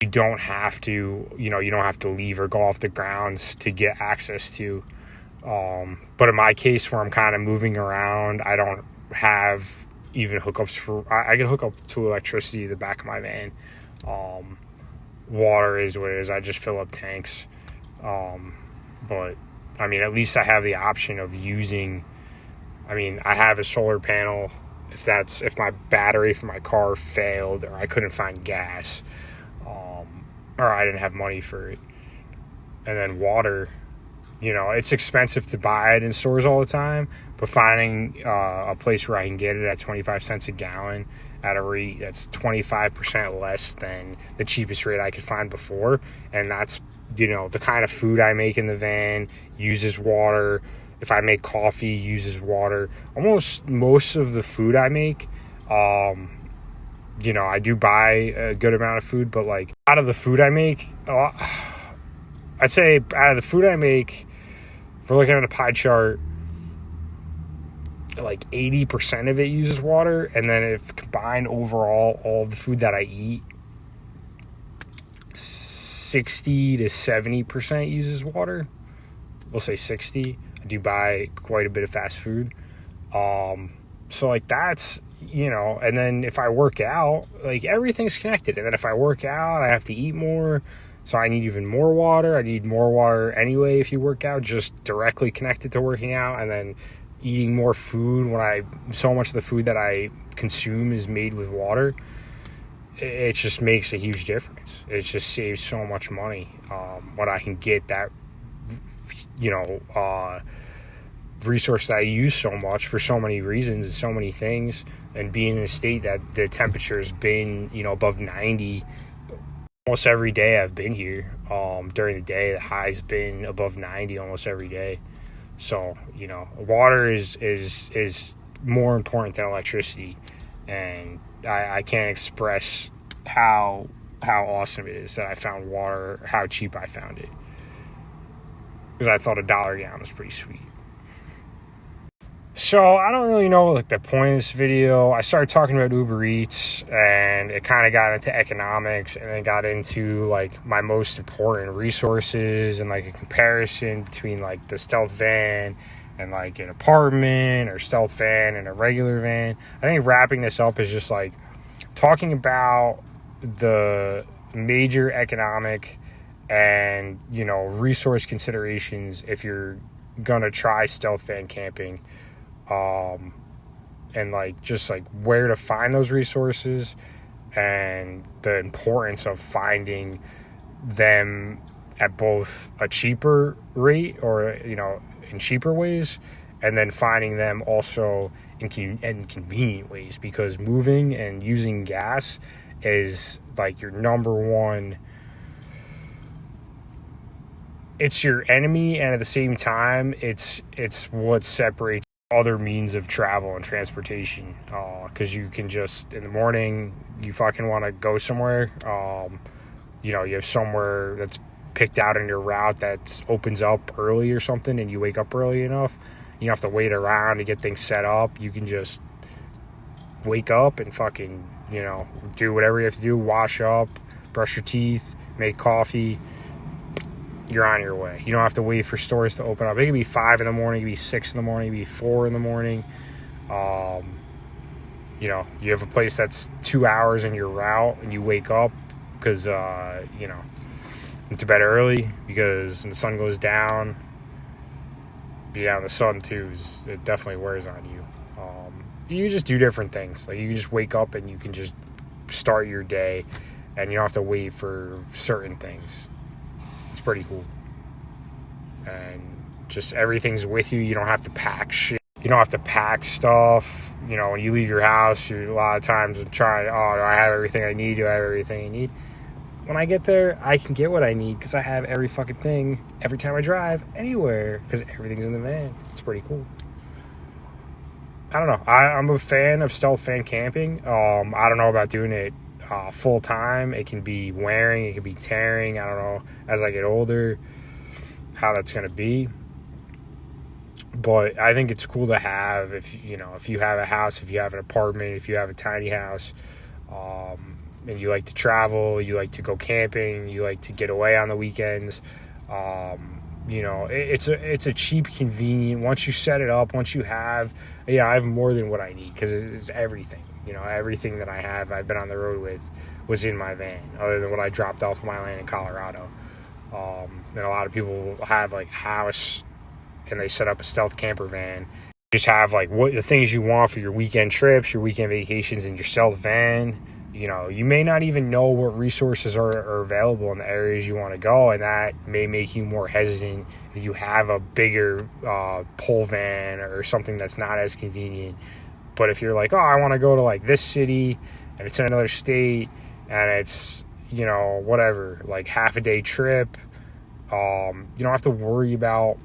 you don't have to, you don't have to leave or go off the grounds to get access to. But in my case, where I'm kind of moving around, I don't have even hookups I can hook up to electricity in the back of my van. Water is what it is. I just fill up tanks. But I mean, at least I have the option of using, I have a solar panel if my battery for my car failed or I couldn't find gas, or I didn't have money for it. And then water, it's expensive to buy it in stores all the time, but finding a place where I can get it at 25 cents a gallon at a rate that's 25% less than the cheapest rate I could find before, and that's, the kind of food I make in the van uses water. If I make coffee, uses water. Almost most of the food I make, I do buy a good amount of food, but like out of the food I make, I'd say out of the food I make, if we're looking at a pie chart, like 80% of it uses water. And then if combined overall, all of the food that I eat, 60 to 70% uses water. We'll say 60. I do buy quite a bit of fast food. So like that's, and then if I work out, like everything's connected. And then if I work out, I have to eat more. So I need even more water. I need more water anyway if you work out, just directly connected to working out. And then eating more food so much of the food that I consume is made with water. It just makes a huge difference. It just saves so much money when I can get that, resource that I use so much for so many reasons and so many things. And being in a state that the temperature's been, above 90 almost every day I've been here. During the day, the high's been above 90 almost every day. So, water is more important than electricity. And I can't express how awesome it is that I found water, how cheap I found it. Because I thought $1 a gallon was pretty sweet. So I don't really know the point of this video. I started talking about Uber Eats, and it kind of got into economics, and then got into like my most important resources and like a comparison between like the stealth van and like an apartment, or stealth van and a regular van. I think wrapping this up is just like talking about the major economic and, resource considerations if you're going to try stealth van camping. And like just like where to find those resources and the importance of finding them at both a cheaper rate or, in cheaper ways, and then finding them also in convenient ways, because moving and using gas is like your number one. It's your enemy, and at the same time, it's what separates other means of travel and transportation, because you can just, in the morning, you fucking want to go somewhere, you have somewhere that's picked out in your route that opens up early or something, and you wake up early enough, you don't have to wait around to get things set up. You can just wake up and fucking, do whatever you have to do, wash up, brush your teeth, make coffee, you're on your way. You don't have to wait for stores to open up. It could be 5 in the morning, it could be 6 in the morning, it could be 4 in the morning. You have a place that's 2 hours in your route, and you wake up because, went to bed early because when the sun goes down, be down in the sun too, it definitely wears on you. You just do different things. Like you can just wake up and you can just start your day, and you don't have to wait for certain things. It's pretty cool. And just everything's with you. You don't have to pack shit. You don't have to pack stuff. When you leave your house, you're a lot of times trying, do I have everything I need? Do I have everything I need? When I get there, I can get what I need because I have every fucking thing every time I drive anywhere, because everything's in the van. It's pretty cool. I don't know. I'm a fan of stealth van camping. I don't know about doing it full time. It can be wearing, it can be tearing. I don't know, as I get older, how that's going to be. But I think it's cool to have if you have a house, if you have an apartment, if you have a tiny house, and you like to travel, you like to go camping, you like to get away on the weekends, it's a cheap, convenient. Once you set it up, once you have, I have more than what I need, because it's everything. Everything that I've been on the road with was in my van, other than what I dropped off of my land in Colorado. And a lot of people have like a house and they set up a stealth camper van. Just have like what the things you want for your weekend trips, your weekend vacations in your stealth van. You may not even know what resources are available in the areas you want to go, and that may make you more hesitant if you have a bigger pull van or something that's not as convenient. But if you're like, oh, I want to go to like this city and it's in another state and it's, whatever, like half a day trip, you don't have to worry about,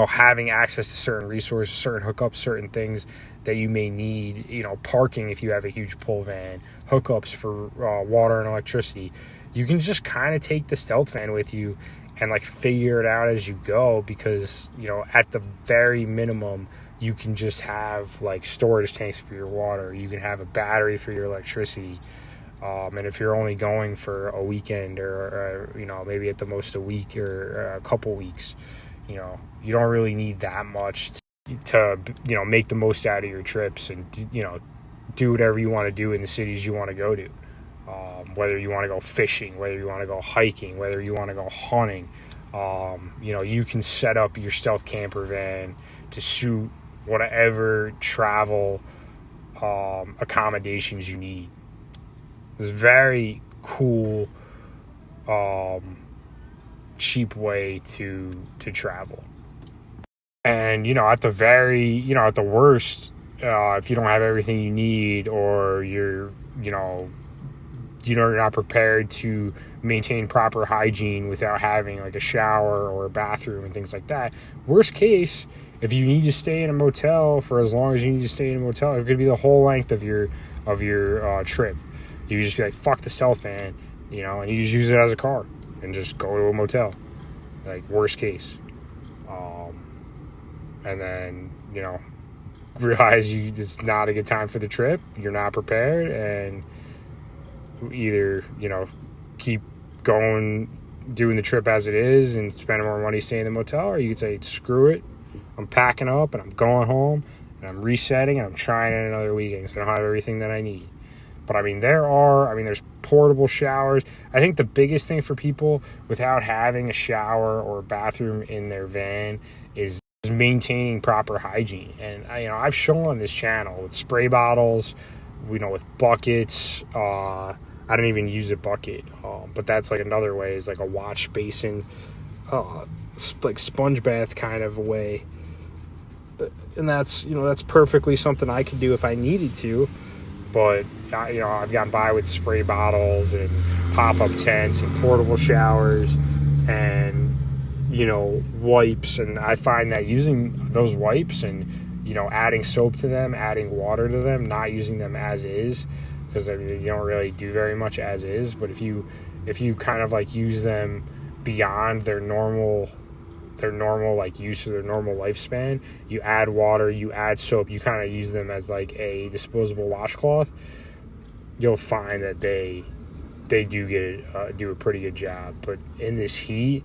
having access to certain resources, certain hookups, certain things that you may need, parking if you have a huge pull van, hookups for water and electricity. You can just kind of take the stealth van with you and like figure it out as you go, because, at the very minimum, you can just have like storage tanks for your water. You can have a battery for your electricity. And if you're only going for a weekend or maybe at the most a week or a couple weeks, you don't really need that much to make the most out of your trips and, do whatever you want to do in the cities you want to go to. Whether you want to go fishing, whether you want to go hiking, whether you want to go hunting, you can set up your stealth camper van to suit whatever travel accommodations you need. It's a very cool, cheap way to travel. And, at the worst, if you don't have everything you need, or you're not prepared to maintain proper hygiene without having like a shower or a bathroom and things like that. Worst case, if you need to stay in a motel for as long as you need to stay in a motel, it could be the whole length of your trip. You just be like, fuck the stealth van, and you just use it as a car and just go to a motel. Like, worst case. And then, realize it's not a good time for the trip. You're not prepared, and either, keep going, doing the trip as it is and spending more money staying in the motel, or you could say, screw it, I'm packing up and I'm going home and I'm resetting and I'm trying it another weekend because I don't have everything that I need. But there's portable showers. I think the biggest thing for people without having a shower or a bathroom in their van is maintaining proper hygiene. And I've shown on this channel with spray bottles, with buckets. I don't even use a bucket, but that's like another way, is like a wash basin, like sponge bath kind of a way. And that's perfectly something I could do if I needed to. But I've gotten by with spray bottles and pop-up tents and portable showers and wipes. And I find that using those wipes and adding soap to them, adding water to them, not using them as is, because you don't really do very much as is. But if you kind of like use them beyond their normal like use of their normal lifespan, you add water, you add soap, you kind of use them as like a disposable washcloth, you'll find that they do a pretty good job. But in this heat,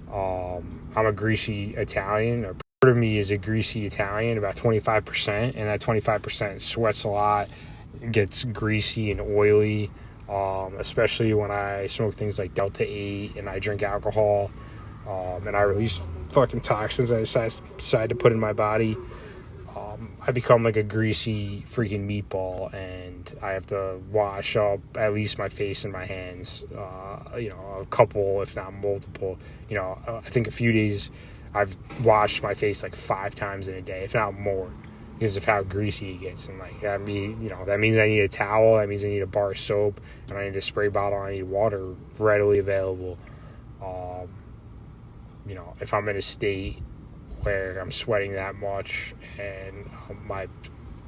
I'm a greasy Italian. A part of me is a greasy Italian, about 25%, and that 25% sweats a lot, gets greasy and oily, especially when I smoke things like Delta 8 and I drink alcohol, and I release fucking toxins I decide to put in my body. I become like a greasy freaking meatball, and I have to wash up at least my face and my hands, a couple, if not multiple. I think a few days I've washed my face like 5 times in a day, if not more, because of how greasy it gets. And like that means I need a towel, that means I need a bar of soap, and I need a spray bottle, I need water readily available. If I'm in a state where I'm sweating that much and my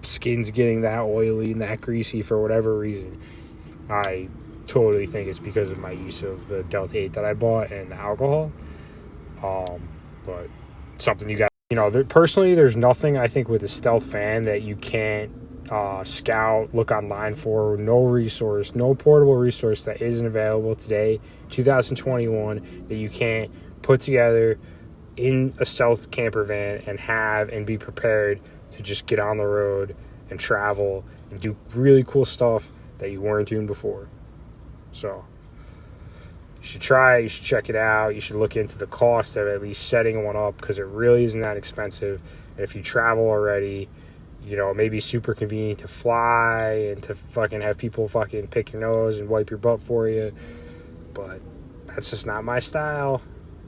skin's getting that oily and that greasy for whatever reason, I totally think it's because of my use of the Delta 8 that I bought and the alcohol. But something you got, personally, there's nothing I think with a stealth fan that you can't scout, look online for. No resource, no portable resource that isn't available today, 2021, that you can't put together in a stealth camper van and be prepared to just get on the road and travel and do really cool stuff that you weren't doing before. So you should try it, you should check it out, you should look into the cost of at least setting one up, because it really isn't that expensive. And if you travel already, you know, it may be super convenient to fly and to fucking have people fucking pick your nose and wipe your butt for you, but that's just not my style.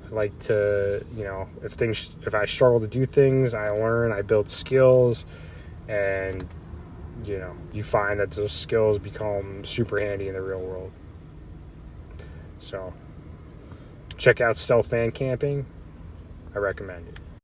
I like to, you know, if I struggle to do things, I learn, I build skills, and, you know, you find that those skills become super handy in the real world. So, check out stealth van camping. I recommend it.